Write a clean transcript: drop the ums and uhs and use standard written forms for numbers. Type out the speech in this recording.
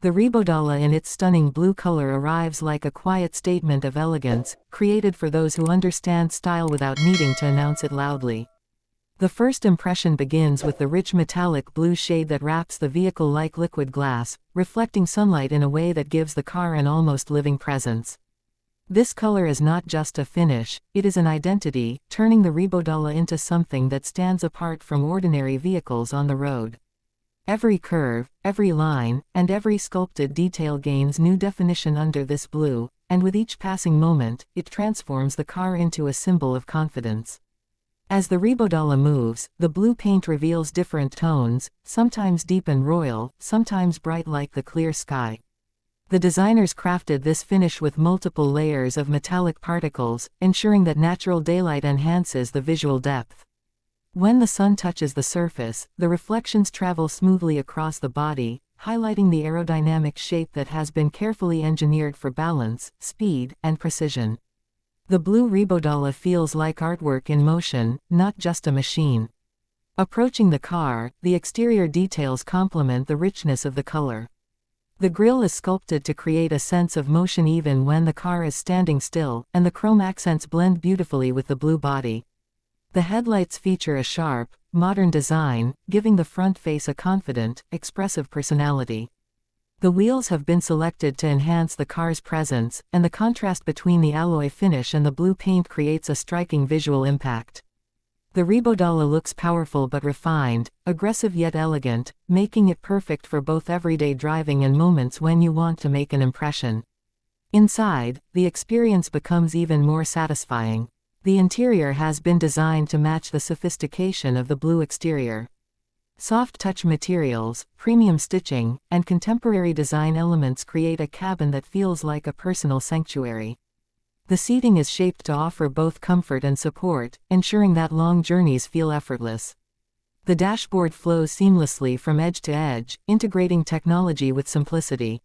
The Rebodala in its stunning blue color arrives like a quiet statement of elegance, created for those who understand style without needing to announce it loudly. The first impression begins with the rich metallic blue shade that wraps the vehicle like liquid glass, reflecting sunlight in a way that gives the car an almost living presence. This color is not just a finish, it is an identity, turning the Rebodala into something that stands apart from ordinary vehicles on the road. Every curve, every line, and every sculpted detail gains new definition under this blue, and with each passing moment, it transforms the car into a symbol of confidence. As the Rebodala moves, the blue paint reveals different tones, sometimes deep and royal, sometimes bright like the clear sky. The designers crafted this finish with multiple layers of metallic particles, ensuring that natural daylight enhances the visual depth. When the sun touches the surface, the reflections travel smoothly across the body, highlighting the aerodynamic shape that has been carefully engineered for balance, speed, and precision. The blue Rebodala feels like artwork in motion, not just a machine. Approaching the car, the exterior details complement the richness of the color. The grille is sculpted to create a sense of motion even when the car is standing still, and the chrome accents blend beautifully with the blue body. The headlights feature a sharp, modern design, giving the front face a confident, expressive personality. The wheels have been selected to enhance the car's presence, and the contrast between the alloy finish and the blue paint creates a striking visual impact. The Rebodala looks powerful but refined, aggressive yet elegant, making it perfect for both everyday driving and moments when you want to make an impression. Inside, the experience becomes even more satisfying. The interior has been designed to match the sophistication of the blue exterior. Soft touch materials, premium stitching, and contemporary design elements create a cabin that feels like a personal sanctuary. The seating is shaped to offer both comfort and support, ensuring that long journeys feel effortless. The dashboard flows seamlessly from edge to edge, integrating technology with simplicity.